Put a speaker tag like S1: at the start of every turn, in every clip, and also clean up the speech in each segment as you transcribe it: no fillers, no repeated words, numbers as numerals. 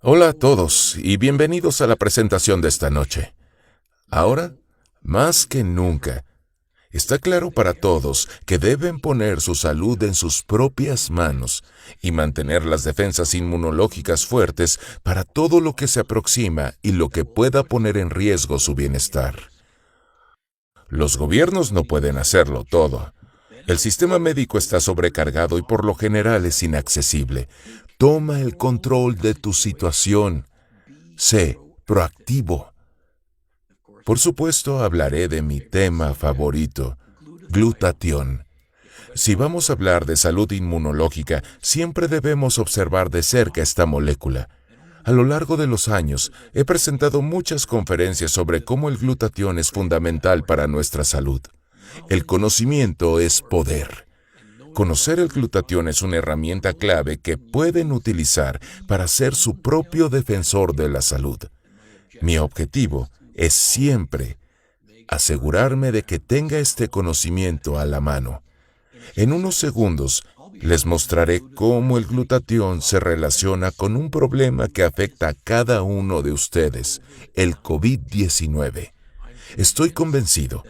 S1: Hola a todos y bienvenidos a la presentación de esta noche. Ahora, más que nunca, está claro para todos que deben poner su salud en sus propias manos y mantener las defensas inmunológicas fuertes para todo lo que se aproxima y lo que pueda poner en riesgo su bienestar. Los gobiernos no pueden hacerlo todo. El sistema médico está sobrecargado y por lo general es inaccesible. Toma el control de tu situación. Sé proactivo. Por supuesto, hablaré de mi tema favorito, glutatión. Si vamos a hablar de salud inmunológica, siempre debemos observar de cerca esta molécula. A lo largo de los años, he presentado muchas conferencias sobre cómo el glutatión es fundamental para nuestra salud. El conocimiento es poder. Conocer el glutatión es una herramienta clave que pueden utilizar para ser su propio defensor de la salud. Mi objetivo es siempre asegurarme de que tenga este conocimiento a la mano. En unos segundos, les mostraré cómo el glutatión se relaciona con un problema que afecta a cada uno de ustedes, el COVID-19. Estoy convencido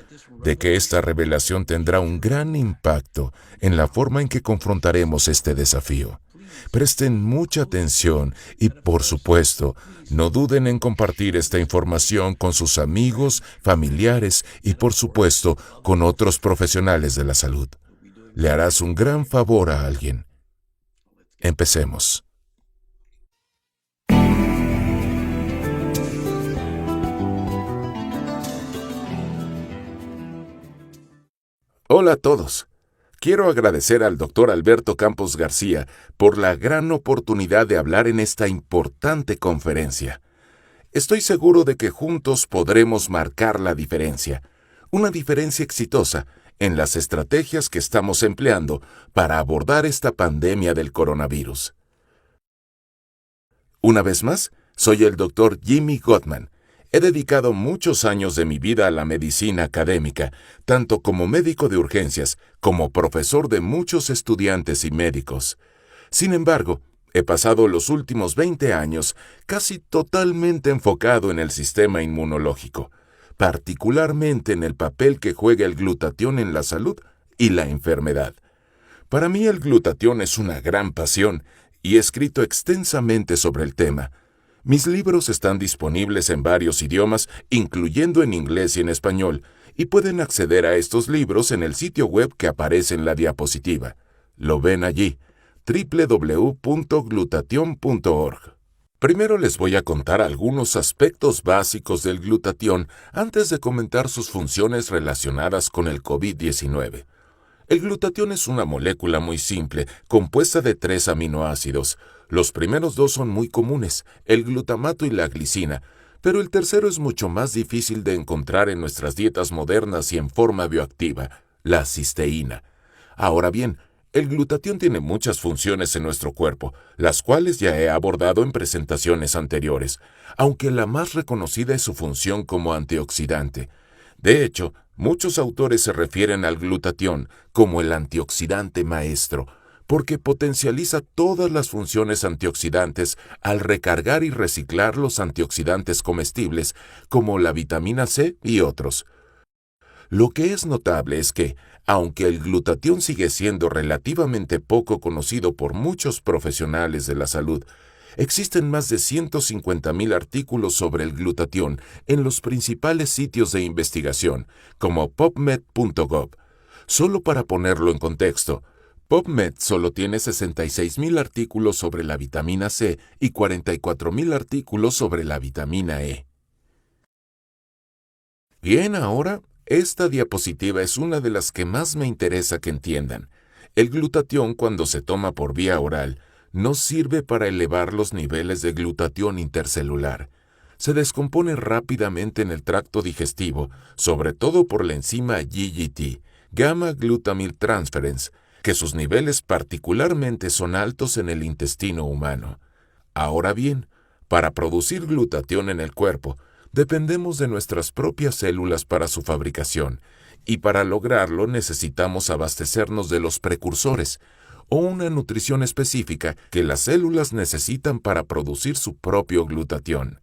S1: de que esta revelación tendrá un gran impacto en la forma en que confrontaremos este desafío. Presten mucha atención y, por supuesto, no duden en compartir esta información con sus amigos, familiares y, por supuesto, con otros profesionales de la salud. Le harás un gran favor a alguien. Empecemos. Hola a todos. Quiero agradecer al Dr. Alberto Campos García por la gran oportunidad de hablar en esta importante conferencia. Estoy seguro de que juntos podremos marcar la diferencia, una diferencia exitosa en las estrategias que estamos empleando para abordar esta pandemia del coronavirus. Una vez más, soy el Dr. Jimmy Gottman. He dedicado muchos años de mi vida a la medicina académica, tanto como médico de urgencias como profesor de muchos estudiantes y médicos. Sin embargo, he pasado los últimos 20 años casi totalmente enfocado en el sistema inmunológico, particularmente en el papel que juega el glutatión en la salud y la enfermedad. Para mí el glutatión es una gran pasión y he escrito extensamente sobre el tema. Mis libros están disponibles en varios idiomas, incluyendo en inglés y en español, y pueden acceder a estos libros en el sitio web que aparece en la diapositiva. Lo ven allí, www.glutation.org. Primero les voy a contar algunos aspectos básicos del glutatión antes de comentar sus funciones relacionadas con el COVID-19. El glutatión es una molécula muy simple, compuesta de 3 aminoácidos. Los primeros 2 son muy comunes, el glutamato y la glicina, pero el tercero es mucho más difícil de encontrar en nuestras dietas modernas y en forma bioactiva, la cisteína. Ahora bien, el glutatión tiene muchas funciones en nuestro cuerpo, las cuales ya he abordado en presentaciones anteriores, aunque la más reconocida es su función como antioxidante. De hecho, muchos autores se refieren al glutatión como el antioxidante maestro, porque potencializa todas las funciones antioxidantes al recargar y reciclar los antioxidantes comestibles, como la vitamina C y otros. Lo que es notable es que, aunque el glutatión sigue siendo relativamente poco conocido por muchos profesionales de la salud, existen más de 150,000 artículos sobre el glutatión en los principales sitios de investigación, como PubMed.gov. Solo para ponerlo en contexto, PubMed solo tiene 66,000 artículos sobre la vitamina C y 44,000 artículos sobre la vitamina E. Bien, ahora, esta diapositiva es una de las que más me interesa que entiendan. El glutatión, cuando se toma por vía oral, no sirve para elevar los niveles de glutatión intercelular. Se descompone rápidamente en el tracto digestivo, sobre todo por la enzima GGT, Gamma Glutamyl Transferase, que sus niveles particularmente son altos en el intestino humano. Ahora bien, para producir glutatión en el cuerpo, dependemos de nuestras propias células para su fabricación, y para lograrlo necesitamos abastecernos de los precursores, o una nutrición específica que las células necesitan para producir su propio glutatión.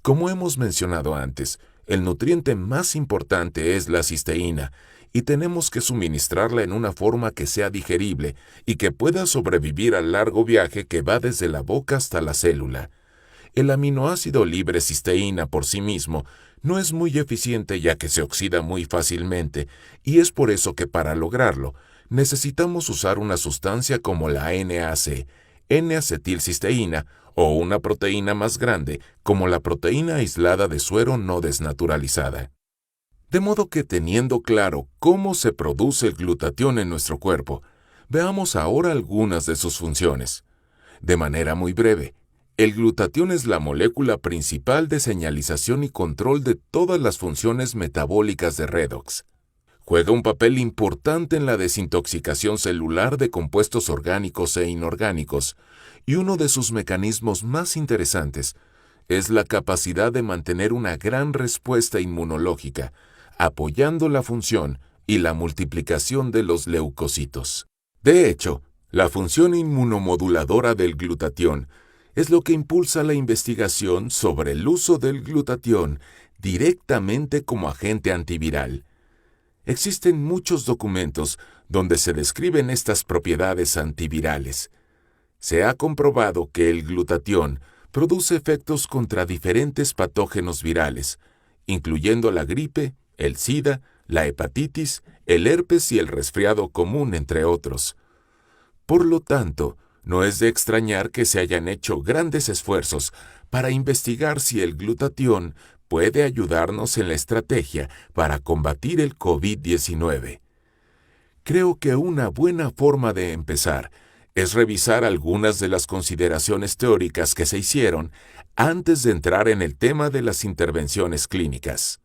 S1: Como hemos mencionado antes, el nutriente más importante es la cisteína, y tenemos que suministrarla en una forma que sea digerible y que pueda sobrevivir al largo viaje que va desde la boca hasta la célula. El aminoácido libre cisteína por sí mismo no es muy eficiente ya que se oxida muy fácilmente, y es por eso que para lograrlo necesitamos usar una sustancia como la NAC, N-acetilcisteína, o una proteína más grande como la proteína aislada de suero no desnaturalizada. De modo que teniendo claro cómo se produce el glutatión en nuestro cuerpo, veamos ahora algunas de sus funciones. De manera muy breve, el glutatión es la molécula principal de señalización y control de todas las funciones metabólicas de redox. Juega un papel importante en la desintoxicación celular de compuestos orgánicos e inorgánicos, y uno de sus mecanismos más interesantes es la capacidad de mantener una gran respuesta inmunológica, apoyando la función y la multiplicación de los leucocitos. De hecho, la función inmunomoduladora del glutatión es lo que impulsa la investigación sobre el uso del glutatión directamente como agente antiviral. Existen muchos documentos donde se describen estas propiedades antivirales. Se ha comprobado que el glutatión produce efectos contra diferentes patógenos virales, incluyendo la gripe, el SIDA, la hepatitis, el herpes y el resfriado común, entre otros. Por lo tanto, no es de extrañar que se hayan hecho grandes esfuerzos para investigar si el glutatión puede ayudarnos en la estrategia para combatir el COVID-19. Creo que una buena forma de empezar es revisar algunas de las consideraciones teóricas que se hicieron antes de entrar en el tema de las intervenciones clínicas.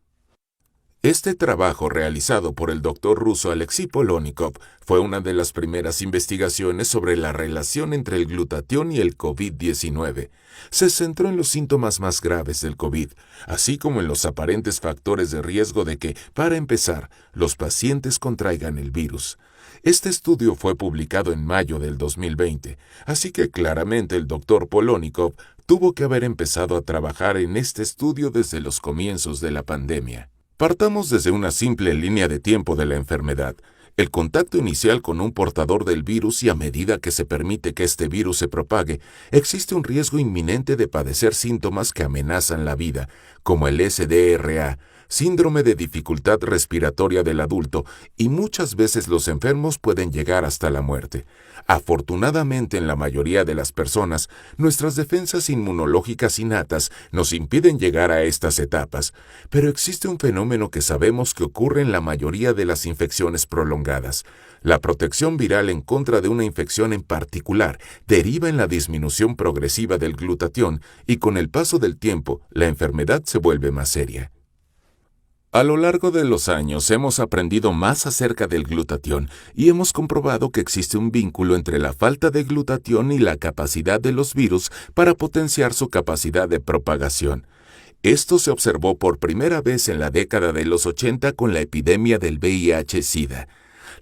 S1: Este trabajo realizado por el Dr. ruso Alexei Polonikov fue una de las primeras investigaciones sobre la relación entre el glutatión y el COVID-19. Se centró en los síntomas más graves del COVID, así como en los aparentes factores de riesgo de que, para empezar, los pacientes contraigan el virus. Este estudio fue publicado en mayo del 2020, así que claramente el Dr. Polonikov tuvo que haber empezado a trabajar en este estudio desde los comienzos de la pandemia. Partamos desde una simple línea de tiempo de la enfermedad, el contacto inicial con un portador del virus, y a medida que se permite que este virus se propague, existe un riesgo inminente de padecer síntomas que amenazan la vida, como el SDRA, síndrome de dificultad respiratoria del adulto, y muchas veces los enfermos pueden llegar hasta la muerte. Afortunadamente, en la mayoría de las personas, nuestras defensas inmunológicas innatas nos impiden llegar a estas etapas, pero existe un fenómeno que sabemos que ocurre en la mayoría de las infecciones prolongadas. La protección viral en contra de una infección en particular deriva en la disminución progresiva del glutatión, y con el paso del tiempo, la enfermedad se vuelve más seria. A lo largo de los años hemos aprendido más acerca del glutatión y hemos comprobado que existe un vínculo entre la falta de glutatión y la capacidad de los virus para potenciar su capacidad de propagación. Esto se observó por primera vez en la década de los 80 con la epidemia del VIH-Sida.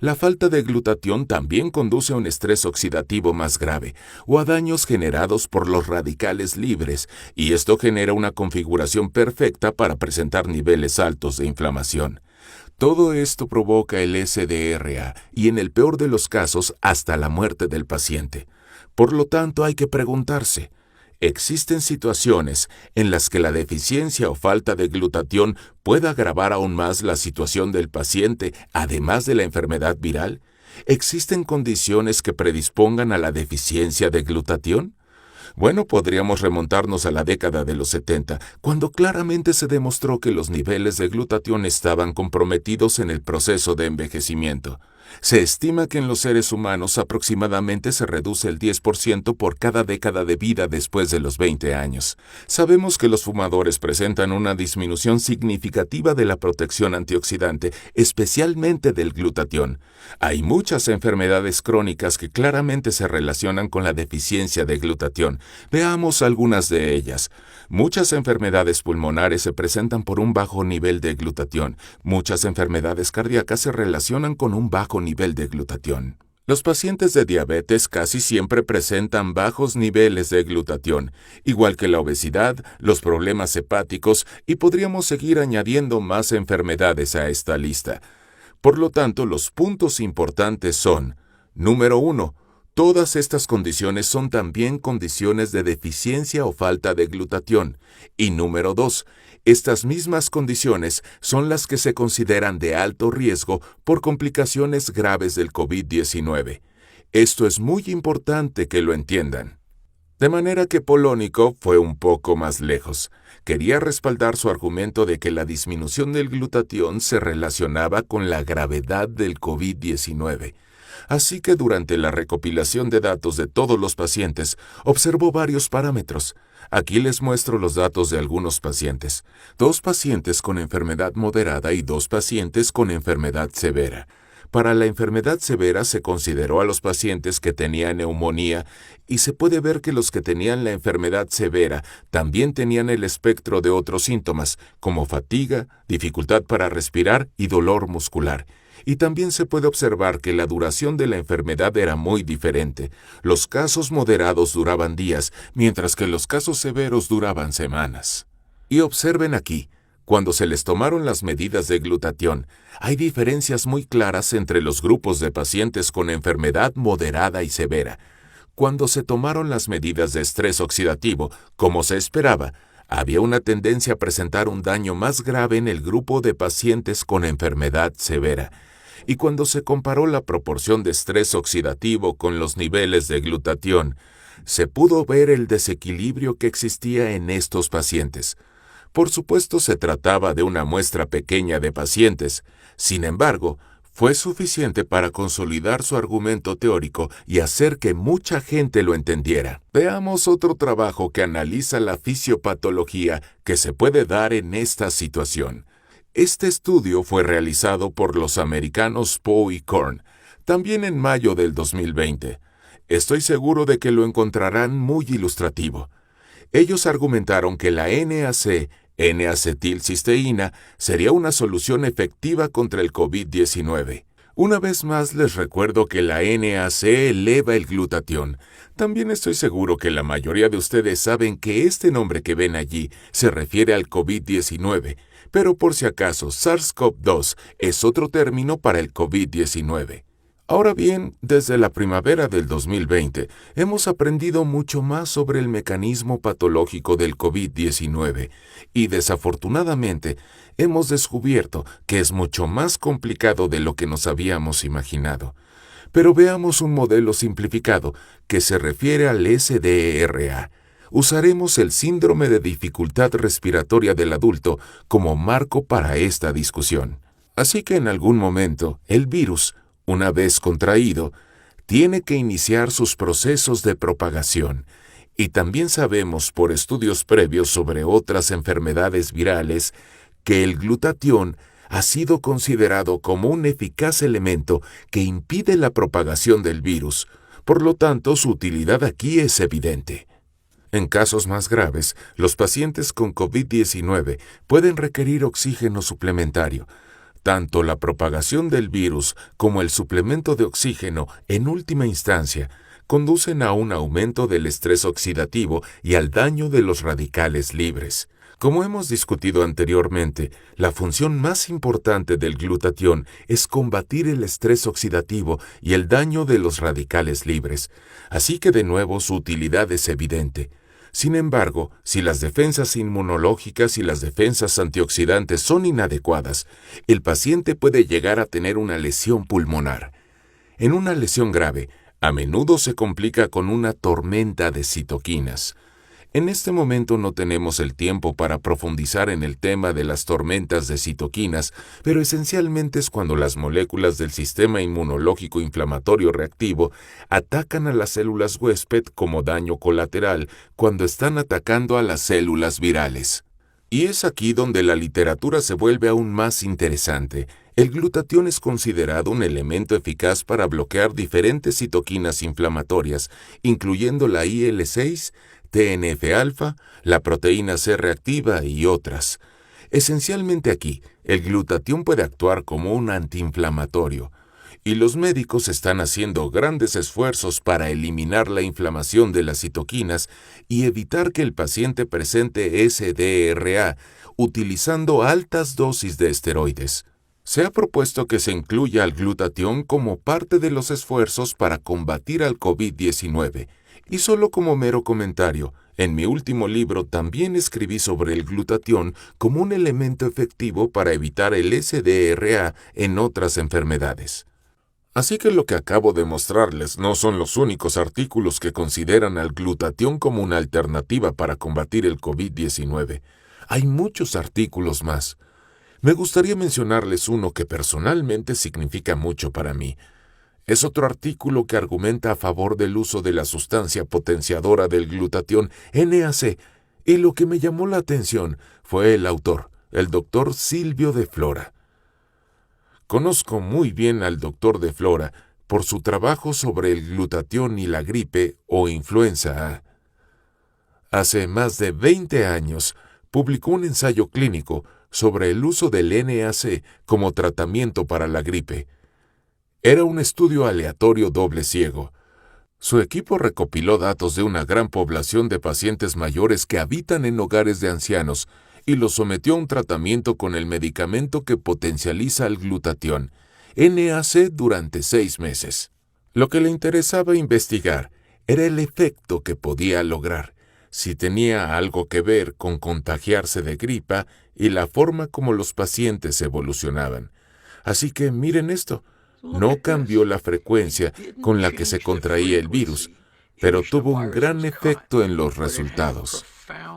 S1: La falta de glutatión también conduce a un estrés oxidativo más grave o a daños generados por los radicales libres, y esto genera una configuración perfecta para presentar niveles altos de inflamación. Todo esto provoca el SDRA y, en el peor de los casos, hasta la muerte del paciente. Por lo tanto, hay que preguntarse: ¿existen situaciones en las que la deficiencia o falta de glutatión pueda agravar aún más la situación del paciente, además de la enfermedad viral? ¿Existen condiciones que predispongan a la deficiencia de glutatión? Bueno, podríamos remontarnos a la década de los 70, cuando claramente se demostró que los niveles de glutatión estaban comprometidos en el proceso de envejecimiento. Se estima que en los seres humanos aproximadamente se reduce el 10% por cada década de vida después de los 20 años. Sabemos que los fumadores presentan una disminución significativa de la protección antioxidante, especialmente del glutatión. Hay muchas enfermedades crónicas que claramente se relacionan con la deficiencia de glutatión. Veamos algunas de ellas. Muchas enfermedades pulmonares se presentan por un bajo nivel de glutatión. Muchas enfermedades cardíacas se relacionan con un bajo nivel de glutatión. Los pacientes de diabetes casi siempre presentan bajos niveles de glutatión, igual que la obesidad, los problemas hepáticos y podríamos seguir añadiendo más enfermedades a esta lista. Por lo tanto, los puntos importantes son: número 1. Todas estas condiciones son también condiciones de deficiencia o falta de glutatión. Y número 2. Estas mismas condiciones son las que se consideran de alto riesgo por complicaciones graves del COVID-19. Esto es muy importante que lo entiendan. De manera que Polónico fue un poco más lejos. Quería respaldar su argumento de que la disminución del glutatión se relacionaba con la gravedad del COVID-19. Así que durante la recopilación de datos de todos los pacientes, observó varios parámetros. Aquí les muestro los datos de algunos pacientes. 2 pacientes con enfermedad moderada y 2 pacientes con enfermedad severa. Para la enfermedad severa se consideró a los pacientes que tenían neumonía y se puede ver que los que tenían la enfermedad severa también tenían el espectro de otros síntomas, como fatiga, dificultad para respirar y dolor muscular. Y también se puede observar que la duración de la enfermedad era muy diferente. Los casos moderados duraban días, mientras que los casos severos duraban semanas. Y observen aquí, cuando se les tomaron las medidas de glutatión, hay diferencias muy claras entre los grupos de pacientes con enfermedad moderada y severa. Cuando se tomaron las medidas de estrés oxidativo, como se esperaba, había una tendencia a presentar un daño más grave en el grupo de pacientes con enfermedad severa. Y cuando se comparó la proporción de estrés oxidativo con los niveles de glutatión, se pudo ver el desequilibrio que existía en estos pacientes. Por supuesto, se trataba de una muestra pequeña de pacientes. Sin embargo, fue suficiente para consolidar su argumento teórico y hacer que mucha gente lo entendiera. Veamos otro trabajo que analiza la fisiopatología que se puede dar en esta situación. Este estudio fue realizado por los americanos Poe y Korn, también en mayo del 2020. Estoy seguro de que lo encontrarán muy ilustrativo. Ellos argumentaron que la NAC, N-acetilcisteína, sería una solución efectiva contra el COVID-19. Una vez más les recuerdo que la NAC eleva el glutatión. También estoy seguro que la mayoría de ustedes saben que este nombre que ven allí se refiere al COVID-19, pero por si acaso SARS-CoV-2 es otro término para el COVID-19. Ahora bien, desde la primavera del 2020, hemos aprendido mucho más sobre el mecanismo patológico del COVID-19 y desafortunadamente hemos descubierto que es mucho más complicado de lo que nos habíamos imaginado. Pero veamos un modelo simplificado que se refiere al SDRA. Usaremos el síndrome de dificultad respiratoria del adulto como marco para esta discusión. Así que en algún momento, el virus, una vez contraído, tiene que iniciar sus procesos de propagación. Y también sabemos por estudios previos sobre otras enfermedades virales que el glutatión ha sido considerado como un eficaz elemento que impide la propagación del virus. Por lo tanto, su utilidad aquí es evidente. En casos más graves, los pacientes con COVID-19 pueden requerir oxígeno suplementario. Tanto la propagación del virus como el suplemento de oxígeno, en última instancia, conducen a un aumento del estrés oxidativo y al daño de los radicales libres. Como hemos discutido anteriormente, la función más importante del glutatión es combatir el estrés oxidativo y el daño de los radicales libres, así que de nuevo su utilidad es evidente. Sin embargo, si las defensas inmunológicas y las defensas antioxidantes son inadecuadas, el paciente puede llegar a tener una lesión pulmonar. En una lesión grave, a menudo se complica con una tormenta de citoquinas. En este momento no tenemos el tiempo para profundizar en el tema de las tormentas de citoquinas, pero esencialmente es cuando las moléculas del sistema inmunológico inflamatorio reactivo atacan a las células huésped como daño colateral cuando están atacando a las células virales. Y es aquí donde la literatura se vuelve aún más interesante. El glutatión es considerado un elemento eficaz para bloquear diferentes citoquinas inflamatorias, incluyendo la IL-6, TNF-alfa, la proteína C reactiva y otras. Esencialmente aquí, el glutatión puede actuar como un antiinflamatorio. y los médicos están haciendo grandes esfuerzos para eliminar la inflamación de las citoquinas y evitar que el paciente presente SDRA utilizando altas dosis de esteroides. Se ha propuesto que se incluya al glutatión como parte de los esfuerzos para combatir al COVID-19. Y solo como mero comentario, en mi último libro también escribí sobre el glutatión como un elemento efectivo para evitar el SDRA en otras enfermedades. Así que lo que acabo de mostrarles no son los únicos artículos que consideran al glutatión como una alternativa para combatir el COVID-19. Hay muchos artículos más. Me gustaría mencionarles uno que personalmente significa mucho para mí. Es otro artículo que argumenta a favor del uso de la sustancia potenciadora del glutatión NAC, y lo que me llamó la atención fue el autor, el Dr. Silvio de Flora. Conozco muy bien al Dr. de Flora por su trabajo sobre el glutatión y la gripe o influenza A. Hace más de 20 años publicó un ensayo clínico sobre el uso del NAC como tratamiento para la gripe. Era un estudio aleatorio doble ciego. Su equipo recopiló datos de una gran población de pacientes mayores que habitan en hogares de ancianos y los sometió a un tratamiento con el medicamento que potencializa el glutatión, NAC, durante 6 meses. Lo que le interesaba investigar era el efecto que podía lograr, si tenía algo que ver con contagiarse de gripa y la forma como los pacientes evolucionaban. Así que miren esto. No cambió la frecuencia con la que se contraía el virus, pero tuvo un gran efecto en los resultados.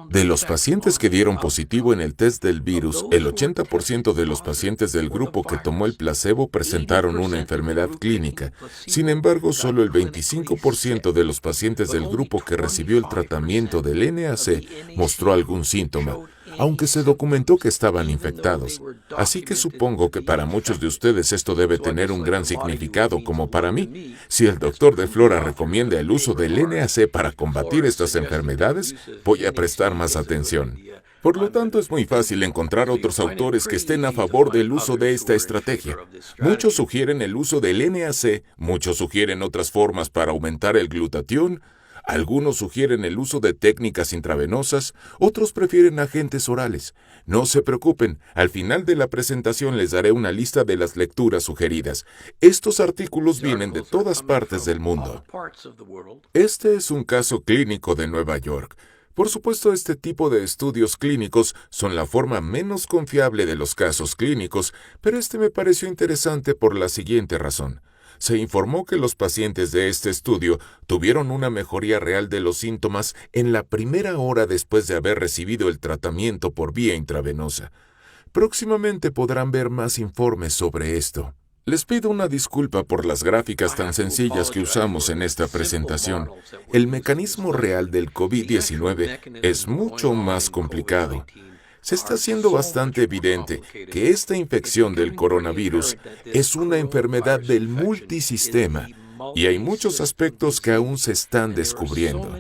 S1: De los pacientes que dieron positivo en el test del virus, el 80% de los pacientes del grupo que tomó el placebo presentaron una enfermedad clínica. Sin embargo, solo el 25% de los pacientes del grupo que recibió el tratamiento del NAC mostró algún síntoma, aunque se documentó que estaban infectados. Así que supongo que para muchos de ustedes esto debe tener un gran significado, como para mí. Si el doctor de Flora recomienda el uso del NAC para combatir estas enfermedades, voy a prestar más atención. Por lo tanto, es muy fácil encontrar otros autores que estén a favor del uso de esta estrategia. Muchos sugieren el uso del NAC, muchos sugieren otras formas para aumentar el glutatión, algunos sugieren el uso de técnicas intravenosas, otros prefieren agentes orales. No se preocupen, al final de la presentación les daré una lista de las lecturas sugeridas. Estos artículos vienen de todas partes del mundo. Este es un caso clínico de Nueva York. Por supuesto, este tipo de estudios clínicos son la forma menos confiable de los casos clínicos, pero este me pareció interesante por la siguiente razón. Se informó que los pacientes de este estudio tuvieron una mejoría real de los síntomas en la primera hora después de haber recibido el tratamiento por vía intravenosa. Próximamente podrán ver más informes sobre esto. Les pido una disculpa por las gráficas tan sencillas que usamos en esta presentación. El mecanismo real del COVID-19 es mucho más complicado. Se está haciendo bastante evidente que esta infección del coronavirus es una enfermedad del multisistema y hay muchos aspectos que aún se están descubriendo.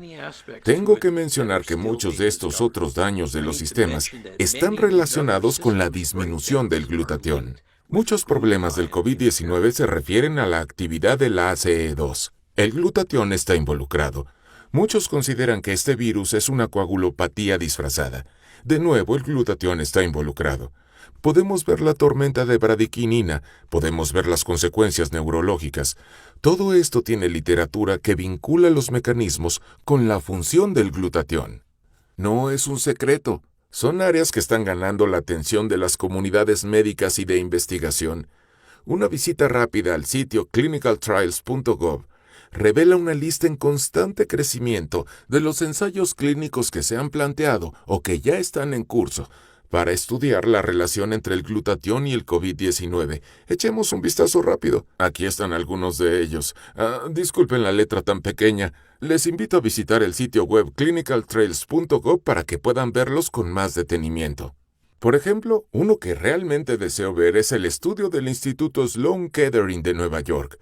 S1: Tengo que mencionar que muchos de estos otros daños de los sistemas están relacionados con la disminución del glutatión. Muchos problemas del COVID-19 se refieren a la actividad del ACE2. El glutatión está involucrado. Muchos consideran que este virus es una coagulopatía disfrazada. De nuevo, el glutatión está involucrado. Podemos ver la tormenta de bradiquinina, podemos ver las consecuencias neurológicas. Todo esto tiene literatura que vincula los mecanismos con la función del glutatión. No es un secreto. Son áreas que están ganando la atención de las comunidades médicas y de investigación. Una visita rápida al sitio clinicaltrials.gov revela una lista en constante crecimiento de los ensayos clínicos que se han planteado o que ya están en curso para estudiar la relación entre el glutatión y el COVID-19. Echemos un vistazo rápido. Aquí están algunos de ellos. Disculpen la letra tan pequeña. Les invito a visitar el sitio web clinicaltrials.gov para que puedan verlos con más detenimiento. Por ejemplo, uno que realmente deseo ver es el estudio del Instituto Sloan Kettering de Nueva York.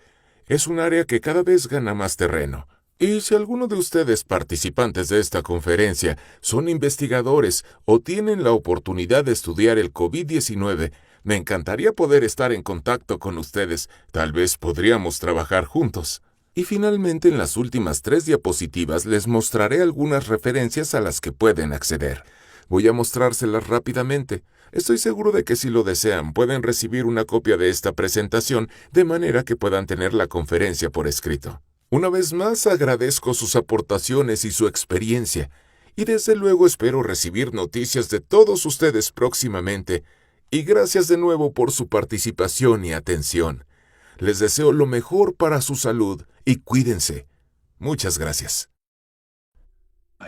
S1: Es un área que cada vez gana más terreno. Y si alguno de ustedes participantes de esta conferencia son investigadores o tienen la oportunidad de estudiar el COVID-19, Me encantaría poder estar en contacto con ustedes. Tal vez podríamos trabajar juntos. Y finalmente, en las últimas 3 diapositivas les mostraré algunas referencias a las que pueden acceder. Voy a mostrárselas rápidamente. Estoy seguro de que si lo desean pueden recibir una copia de esta presentación de manera que puedan tener la conferencia por escrito. Una vez más agradezco sus aportaciones y su experiencia, y desde luego espero recibir noticias de todos ustedes próximamente, y gracias de nuevo por su participación y atención. Les deseo lo mejor para su salud y cuídense. Muchas gracias.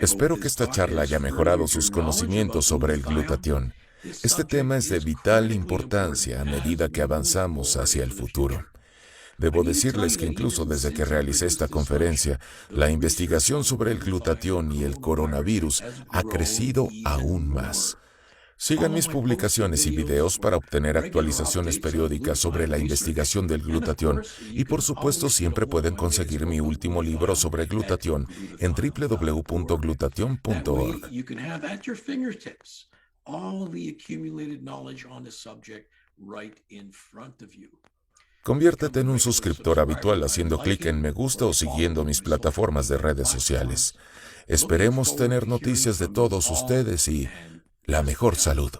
S1: Espero que esta charla haya mejorado sus conocimientos sobre el glutatión. Este tema es de vital importancia a medida que avanzamos hacia el futuro. Debo decirles que incluso desde que realicé esta conferencia, la investigación sobre el glutatión y el coronavirus ha crecido aún más. Sigan mis publicaciones y videos para obtener actualizaciones periódicas sobre la investigación del glutatión y por supuesto siempre pueden conseguir mi último libro sobre glutatión en www.glutathione.org. Conviértete en un suscriptor habitual haciendo clic en me gusta o siguiendo mis plataformas de redes sociales. Esperemos tener noticias de todos ustedes y la mejor salud.